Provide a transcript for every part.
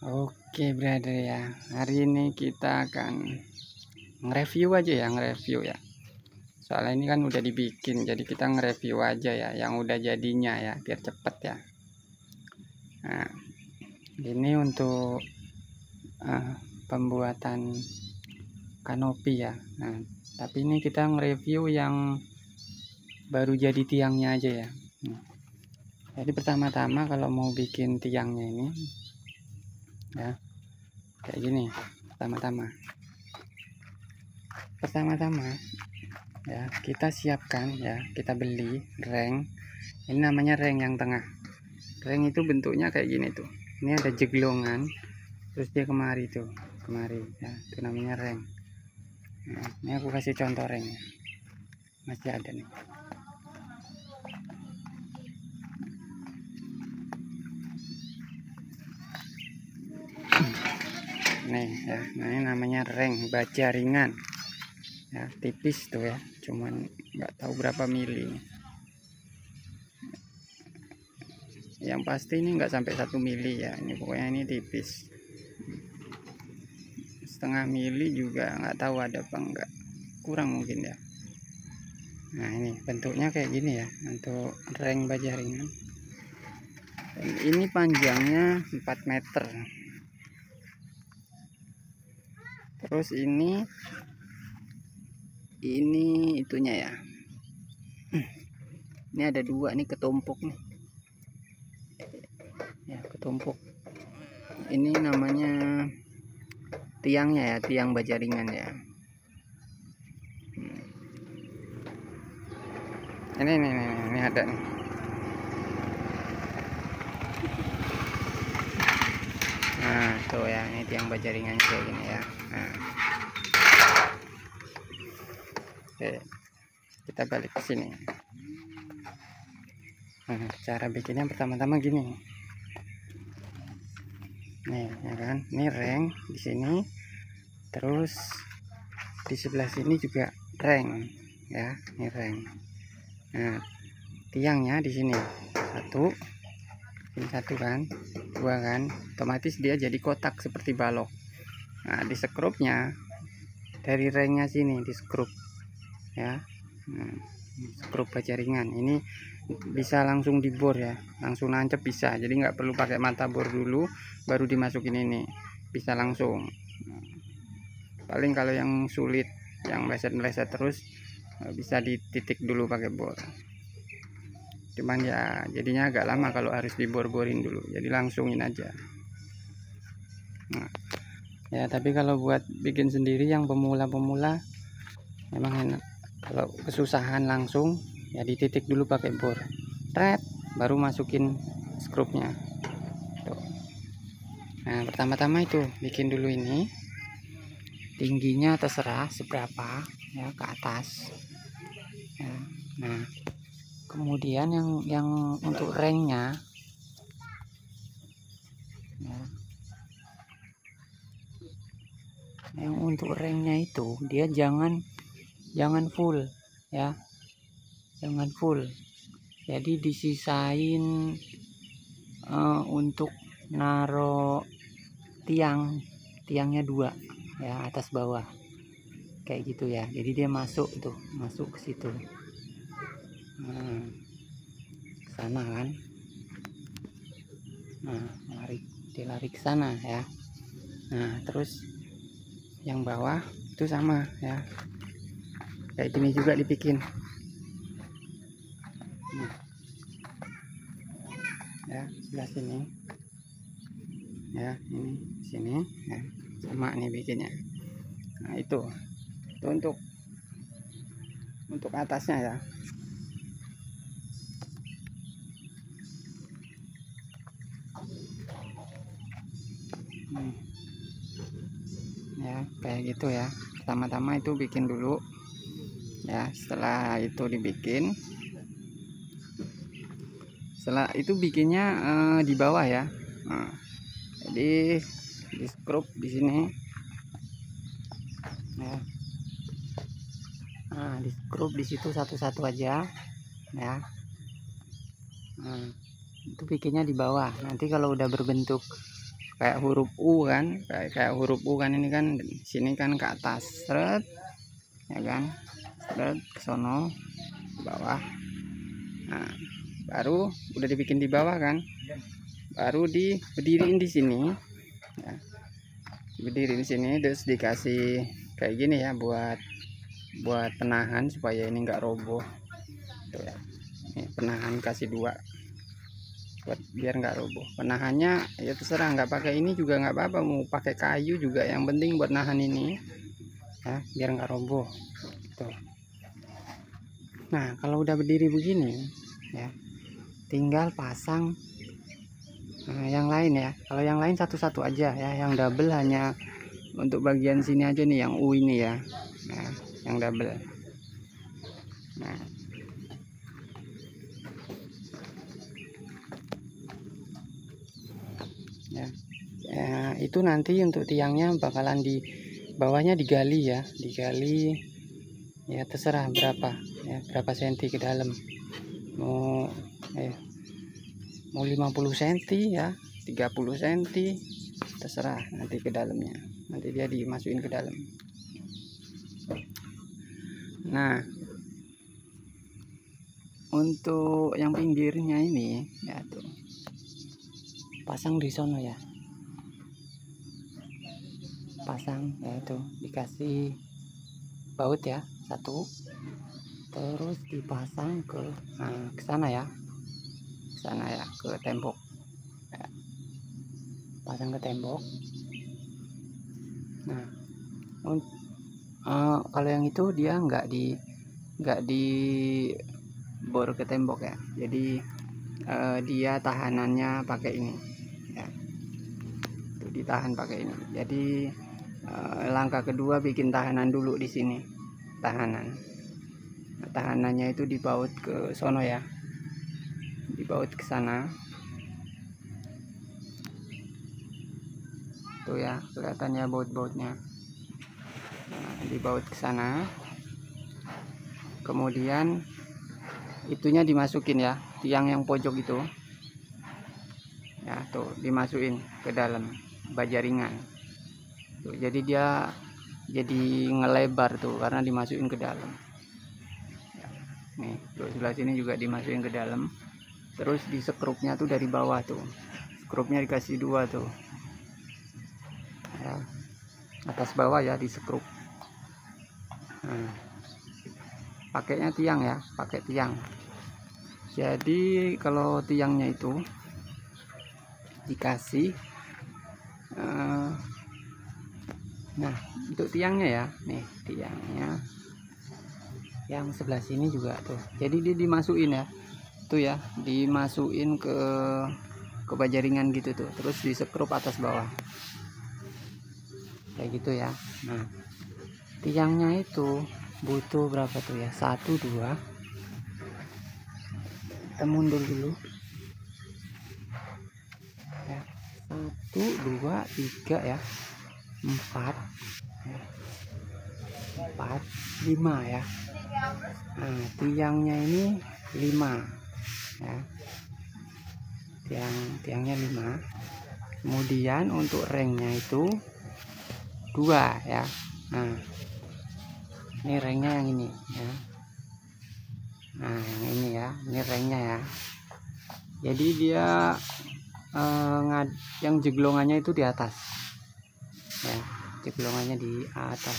Oke brother ya, hari ini kita akan nge-review aja ya, soalnya ini kan udah dibikin, jadi kita nge-review aja ya yang udah jadinya ya, biar cepet ya. Nah, ini untuk pembuatan kanopi ya. Nah, tapi ini kita nge-review yang baru jadi tiangnya aja ya. Jadi pertama-tama kalau mau bikin tiangnya ini ya kayak gini. Pertama-tama ya kita siapkan ya, kita beli reng. Ini namanya reng yang tengah. Reng itu bentuknya kayak gini tuh. Ini ada jeglongan, terus dia kemari ya, itu namanya reng. Nah, ini aku kasih contoh reng, masih ada nih. Nih ya, nah ini namanya reng baja ringan ya, tipis tuh ya, cuman nggak tahu berapa mili. Yang pasti ini nggak sampai 1 mili ya, ini pokoknya ini tipis. Setengah mili juga nggak tahu ada apa enggak, kurang mungkin ya. Nah ini bentuknya kayak gini ya untuk reng baja ringan. Dan ini panjangnya 4 meter. Terus ini itunya ya, ini ada 2 nih, ketumpuk nih ya, ketumpuk. Ini namanya tiangnya ya, tiang baja ringan ya. Ini ada nih. Nah tuh ya, ini tiang baja ringan kayak gini ya. Nah. Oke, kita balik ke sini. Nah, cara bikinnya pertama-tama gini. Nih ya kan, ini reng di sini, terus di sebelah sini juga reng ya, ini reng. Nah, tiangnya di sini ini satu kan, 2 kan, otomatis dia jadi kotak seperti balok. Nah, di skrupnya dari rengnya sini di skrup ya. Nah, skrup baja ringan ini bisa langsung dibor ya, langsung nancep bisa, jadi nggak perlu pakai mata bor dulu baru dimasukin, ini bisa langsung. Paling kalau yang sulit, yang meleset terus, bisa dititik dulu pakai bor, cuman ya jadinya agak lama kalau harus dibor-borin dulu, jadi langsungin aja. Nah ya, tapi kalau buat bikin sendiri yang pemula memang enak. Kalau kesusahan langsung ya dititik dulu pakai bor, baru masukin skrupnya tuh. Nah pertama-tama itu bikin dulu ini, tingginya terserah seberapa ya ke atas ya. Nah kemudian yang untuk rengnya ya, yang untuk rengnya itu dia jangan full ya, jangan full, jadi disisain untuk naro tiangnya 2 ya, atas bawah kayak gitu ya, jadi dia masuk ke situ. Nah, sana kan, nah dilari ke sana ya. Nah terus yang bawah itu sama ya, kayak gini juga dibikin. Nah, ya sebelah sini ya, ini sini ya, sama nih bikinnya. Nah itu untuk atasnya ya. Ya kayak gitu ya, pertama-tama itu bikin dulu ya, setelah itu bikinnya di bawah ya. Nah, jadi di skrup di sini ya. Nah di skrup di situ satu-satu aja ya. Nah, itu bikinnya di bawah. Nanti kalau udah berbentuk kayak huruf U kan, kayak huruf U kan, ini kan sini kan ke atas, seret ya kan, seret ke sono ke bawah. Nah, baru udah dibikin di bawah kan, baru berdiriin di sini ya. Berdiri di sini terus dikasih kayak gini ya, buat penahan supaya ini enggak roboh tuh ya. Ini penahan kasih 2 buat biar nggak roboh. Penahannya ya terserah, nggak pakai ini juga nggak apa-apa, mau pakai kayu juga, yang penting buat nahan ini ya, biar nggak roboh gitu. Nah, kalau udah berdiri begini ya, tinggal pasang yang lain ya. Kalau yang lain satu-satu aja ya, yang double hanya untuk bagian sini aja nih, yang U ini ya. Nah, yang double. Nah, ya, itu nanti untuk tiangnya bakalan di bawahnya digali ya, digali ya, terserah berapa ya, berapa senti ke dalam, mau 50 cm ya, 30 cm, terserah nanti ke dalamnya, nanti dia dimasukin ke dalam. Nah, untuk yang pinggirnya ini ya tuh, pasang di sono ya, pasang ya, itu dikasih baut ya, 1, terus dipasang ke sana ya, sana ya, ke tembok ya. Pasang ke tembok. Nah, kalau yang itu dia nggak di bor ke tembok ya, jadi dia tahanannya pakai ini ya, itu ditahan pakai ini. Jadi langkah kedua bikin tahanan dulu di sini, tahanan. Nah, tahanannya itu dibaut ke sono ya, dibaut ke sana tuh ya, kelihatannya baut-bautnya. Nah, dibaut ke sana, kemudian itunya dimasukin ya, tiang yang pojok itu ya, tuh dimasukin ke dalam bajaringan tuh, jadi dia jadi ngelebar tuh karena dimasukin ke dalam ya. Nih tuh, sebelah sini juga dimasukin ke dalam, terus di sekrupnya tuh dari bawah tuh, sekrupnya dikasih 2 tuh ya, atas bawah ya, di sekrup. Nah, pakainya tiang ya, pakai tiang. Jadi kalau tiangnya itu dikasih nah, untuk tiangnya ya, nih tiangnya yang sebelah sini juga tuh, jadi dia dimasukin ya, tuh ya, dimasukin ke bajaringan gitu tuh, terus disekrup atas bawah kayak gitu ya. Nah, tiangnya itu butuh berapa tuh ya, 1, 2, kita mundur dulu ya, 1, 2, 3 ya, 4 ya, 4, 5 ya. Nah, tiangnya ini 5 ya, tiangnya 5. Kemudian untuk ringnya itu 2 ya. Nah, ini ringnya yang ini ya. Nah, yang ini ya, ini ringnya ya. Jadi dia yang jeglongannya itu di atas ya, jeglongannya di atas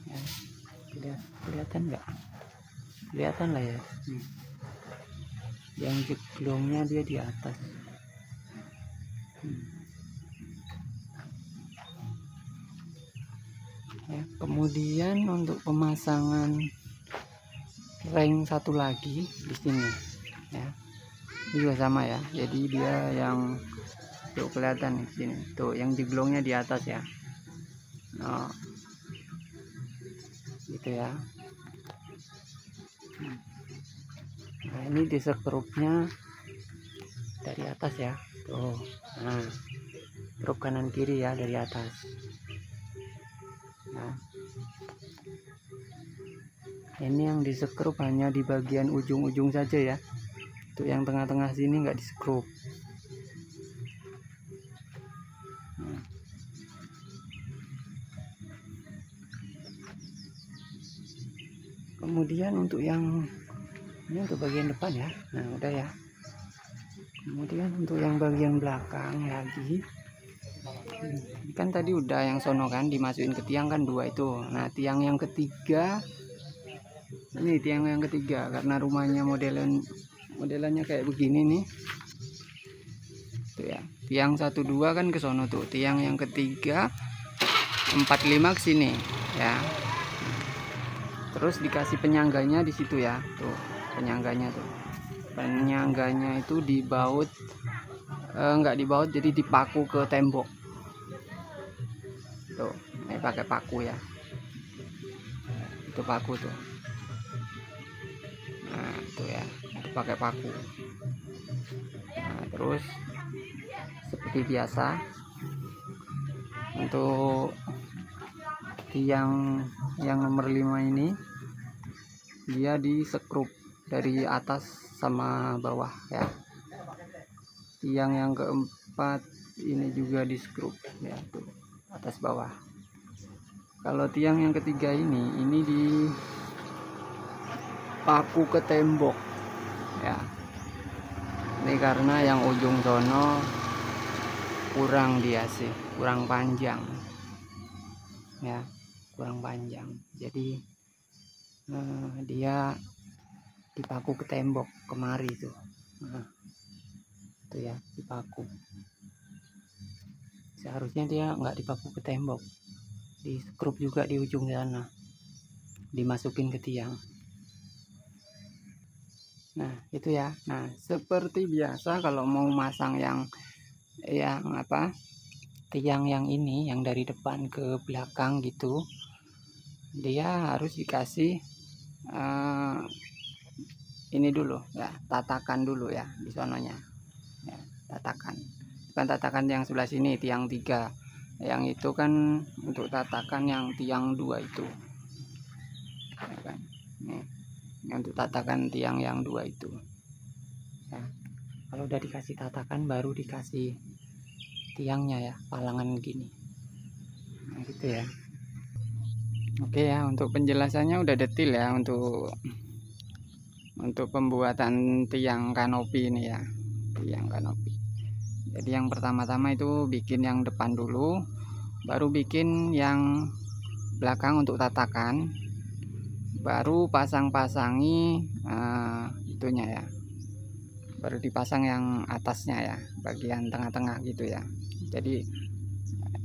ya. Kelihatan nggak? Kelihatan lah ya. Yang jeglongnya dia di atas. Ya, kemudian untuk pemasangan ring satu lagi di sini ya, ini juga sama ya. Jadi dia yang tuh kelihatan di sini tuh, yang jeglongnya di atas ya. Nah, gitu ya. Nah, ini di sekrupnya dari atas ya tuh. Nah, skrup kanan kiri ya, dari atas. Nah, ini yang disekrup hanya di bagian ujung-ujung saja ya, Untuk yang tengah-tengah sini nggak di skrup. Kemudian untuk yang ini untuk bagian depan ya, nah udah ya. Kemudian untuk yang bagian belakang lagi, kan tadi udah yang sono kan dimasukin ke tiang kan 2 itu. Nah tiang yang ketiga, ini tiang yang ketiga karena rumahnya modelannya kayak begini nih. Tuh ya, tiang 1 2 kan ke sono tuh, tiang yang ketiga 4 5 ke sini ya. Terus dikasih penyangganya di situ ya, tuh penyangganya tuh. Penyangganya itu dibaut, enggak dibaut, jadi dipaku ke tembok. Tuh, ini pakai paku ya. Itu paku tuh. Nah, itu ya, itu pakai paku. Nah, terus seperti biasa untuk tiang yang nomor 5 ini dia di skrup dari atas sama bawah ya. Tiang yang keempat ini juga di skrup ya, tuh atas bawah. Kalau tiang yang ketiga ini di paku ke tembok ya. Ini karena yang ujung sono kurang dia sih, kurang panjang ya, kurang panjang. Jadi dia dipaku ke tembok kemari tuh. Nah, itu ya dipaku. Seharusnya dia nggak dipaku ke tembok, di skrup juga di ujung sana, dimasukin ke tiang. Nah itu ya. Nah seperti biasa kalau mau masang yang apa, tiang yang ini yang dari depan ke belakang gitu, dia harus dikasih ini dulu ya, tatakan dulu ya di sononya ya, tatakan. Bukan tatakan yang sebelah sini tiang 3, yang itu kan untuk tatakan yang tiang 2 itu ya kan. Nih, untuk tatakan tiang yang 2 itu ya. Kalau udah dikasih tatakan baru dikasih tiangnya ya, palangan gini. Nah gitu ya. Oke ya, untuk penjelasannya udah detail ya untuk pembuatan tiang kanopi ini ya, tiang kanopi. Jadi yang pertama-tama itu bikin yang depan dulu, baru bikin yang belakang untuk tatakan, baru pasang-pasangi itunya ya, baru dipasang yang atasnya ya, bagian tengah-tengah gitu ya. Jadi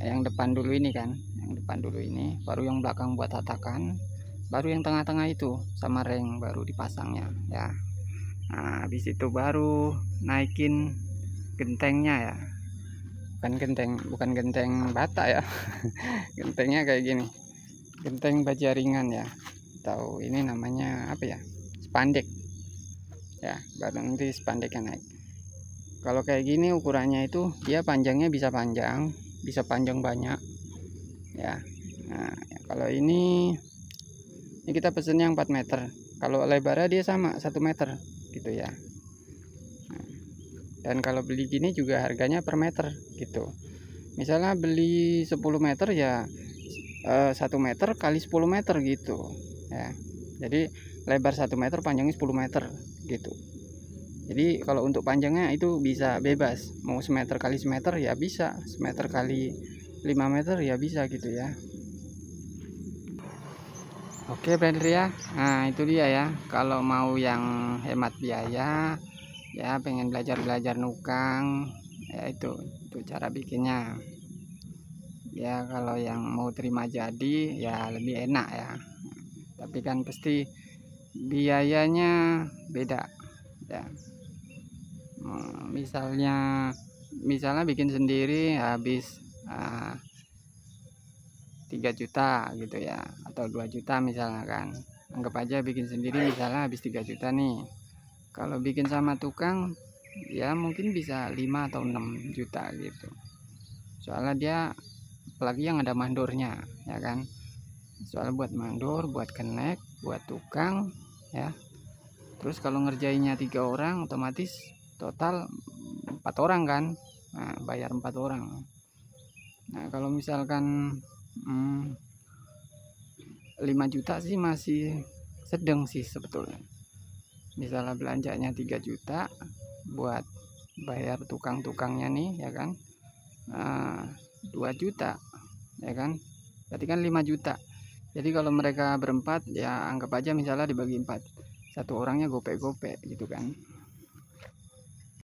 yang depan dulu ini kan, yang depan dulu ini, baru yang belakang buat tatakan, baru yang tengah-tengah itu sama ring baru dipasangnya ya. Nah habis itu baru naikin gentengnya ya, bukan genteng bata ya. Gentengnya kayak gini, genteng baja ringan ya, atau ini namanya apa ya, spandek ya. Baru nanti spandeknya naik. Kalau kayak gini ukurannya itu dia panjangnya bisa panjang banyak ya. Nah kalau ini kita pesen yang 4 meter, kalau lebarnya dia sama 1 meter gitu ya. Dan kalau beli gini juga harganya per meter gitu. Misalnya beli 10 meter ya 1 meter kali 10 meter gitu ya. Jadi lebar 1 meter, panjangnya 10 meter gitu. Jadi kalau untuk panjangnya itu bisa bebas, mau semeter kali semeter ya bisa, semeter kali 5 meter ya bisa gitu ya. Oke brother ya, nah itu dia ya. Kalau mau yang hemat biaya ya, pengen belajar nukang ya, itu cara bikinnya ya. Kalau yang mau terima jadi ya lebih enak ya, tapi kan pasti biayanya beda ya. Misalnya bikin sendiri habis 3 juta gitu ya, atau 2 juta misalnya kan. Anggap aja bikin sendiri misalnya habis 3 juta nih. Kalau bikin sama tukang ya mungkin bisa 5 atau 6 juta gitu. Soalnya dia apalagi yang ada mandornya ya kan. Soalnya buat mandor, buat kenek, buat tukang ya, Terus kalau ngerjainnya 3 orang otomatis total 4 orang kan. Nah, bayar 4 orang. Nah, kalau misalkan 5 juta sih masih sedang sih sebetulnya. Misalnya belanjanya 3 juta buat bayar tukang-tukangnya nih ya kan. 2 juta ya kan. Berarti kan 5 juta. Jadi kalau mereka berempat ya anggap aja misalnya dibagi 4. Satu orangnya gope-gope gitu kan.